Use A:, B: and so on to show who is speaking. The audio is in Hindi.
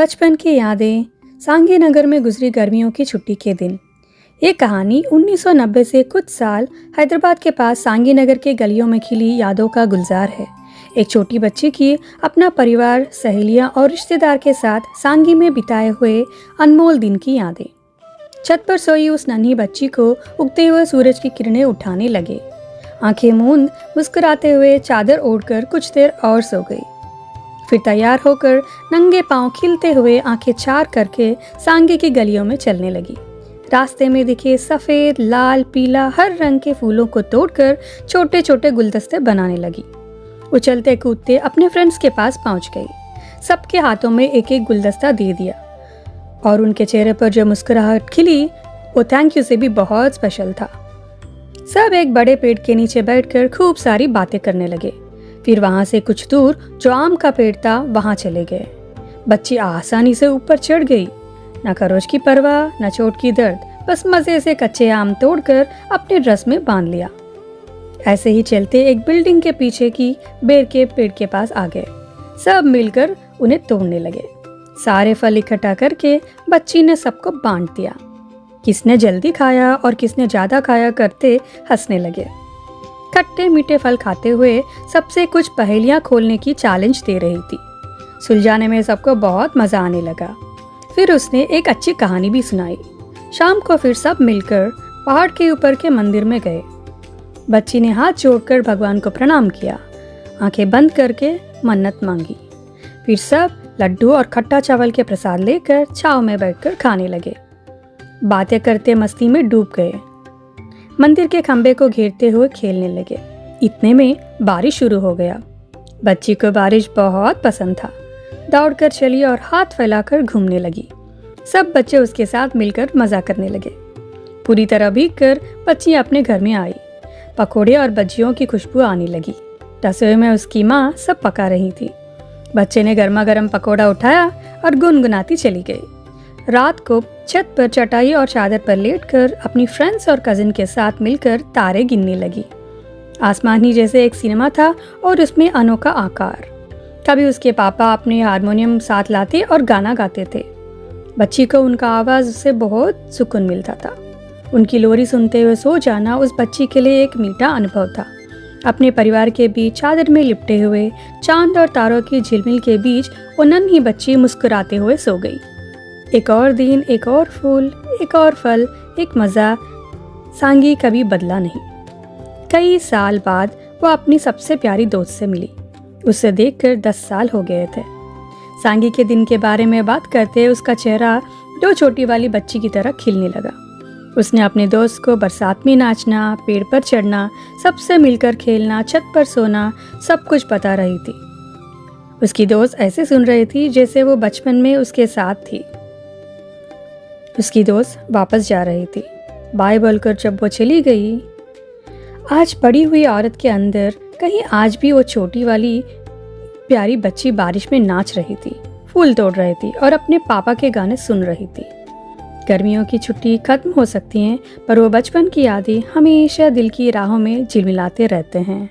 A: बचपन की यादें, सांगी नगर में गुजरी गर्मियों की छुट्टी के दिन। ये कहानी 1990 से कुछ साल हैदराबाद के पास सांगी नगर के गलियों में खिली यादों का गुलजार है। एक छोटी बच्ची की अपना परिवार, सहेलियां और रिश्तेदार के साथ सांगी में बिताए हुए अनमोल दिन की यादें। छत पर सोई उस नन्ही बच्ची को उगते हुए सूरज की किरणें उठाने लगे। आंखें मूंद मुस्कुराते हुए चादर ओढ़कर कुछ देर और सो गई। फिर तैयार होकर नंगे पांव खिलते हुए आंखें चार करके सांगी की गलियों में चलने लगी। रास्ते में दिखे सफ़ेद, लाल, पीला हर रंग के फूलों को तोड़कर छोटे छोटे गुलदस्ते बनाने लगी। उछलते कूदते अपने फ्रेंड्स के पास पहुंच गई। सबके हाथों में एक एक गुलदस्ता दे दिया और उनके चेहरे पर जो मुस्कुराहट खिली वो थैंक यू से भी बहुत स्पेशल था। सब एक बड़े पेड़ के नीचे बैठकर खूब सारी बातें करने लगे। फिर वहां से कुछ दूर जो आम का पेड़ था वहां चले गए। बच्ची आसानी से ऊपर चढ़ गई। न खरोच की परवाह, न चोट की दर्द, बस मजे से कच्चे आम तोड़कर अपने रस में बांध लिया। ऐसे ही चलते एक बिल्डिंग के पीछे की बेर के पेड़ के पास आ गए। सब मिलकर उन्हें तोड़ने लगे। सारे फल इकट्ठा करके बच्ची ने सबको बांट दिया। किसने जल्दी खाया और किसने ज्यादा खाया करते हंसने लगे। खट्टे मीठे फल खाते हुए सबसे कुछ पहेलियां खोलने की चैलेंज दे रही थी। सुलझाने में सबको बहुत मजा आने लगा। फिर उसने एक अच्छी कहानी भी सुनाई। शाम को फिर सब मिलकर पहाड़ के ऊपर के मंदिर में गए। बच्ची ने हाथ जोड़कर भगवान को प्रणाम किया, आंखें बंद करके मन्नत मांगी। फिर सब लड्डू और खट्टा चावल के प्रसाद लेकर छाव में बैठकर खाने लगे। बातें करते मस्ती में डूब गए। मंदिर के खंबे को घेरते हुए खेलने लगे। इतने में बारिश शुरू हो गया। बच्ची को बारिश बहुत पसंद था। दौड़कर चली और हाथ फैलाकर घूमने लगी। सब बच्चे उसके साथ मिलकर मजा करने लगे। पूरी तरह भीगकर बच्ची अपने घर में आई। पकोड़े और बज्जियों की खुशबू आने लगी। रसोई में उसकी माँ सब पका रही थी। बच्चे ने गर्मा गर्म पकोड़ा उठाया और गुनगुनाती चली गई। रात को छत पर चटाई और चादर पर लेटकर अपनी फ्रेंड्स और कजिन के साथ मिलकर तारे गिनने लगी। आसमान ही जैसे एक सिनेमा था और उसमें अनोखा आकार। कभी उसके पापा अपने हारमोनियम साथ लाते और गाना गाते थे। बच्ची को उनका आवाज़ से बहुत सुकून मिलता था। उनकी लोरी सुनते हुए सो जाना उस बच्ची के लिए एक मीठा अनुभव था। अपने परिवार के बीच चादर में लिपटे हुए चांद और तारों की झिलमिल के बीच वो नन्ही बच्ची मुस्कुराते हुए सो गई। एक और दिन, एक और फूल, एक और फल, एक मज़ा। सांगी कभी बदला नहीं। कई साल बाद वो अपनी सबसे प्यारी दोस्त से मिली। उसे देखकर 10 साल हो गए थे। सांगी के दिन के बारे में बात करते उसका चेहरा 2 छोटी वाली बच्ची की तरह खिलने लगा। उसने अपने दोस्त को बरसात में नाचना, पेड़ पर चढ़ना, सबसे मिलकर खेलना, छत पर सोना, सब कुछ बता रही थी। उसकी दोस्त ऐसे सुन रही थी जैसे वो बचपन में उसके साथ थी। उसकी दोस्त वापस जा रही थी। बाय बोलकर जब वो चली गई, आज बड़ी हुई औरत के अंदर कहीं आज भी वो छोटी वाली प्यारी बच्ची बारिश में नाच रही थी, फूल तोड़ रही थी और अपने पापा के गाने सुन रही थी। गर्मियों की छुट्टी खत्म हो सकती हैं, पर वो बचपन की यादें हमेशा दिल की राहों में झिलमिलाते रहते हैं।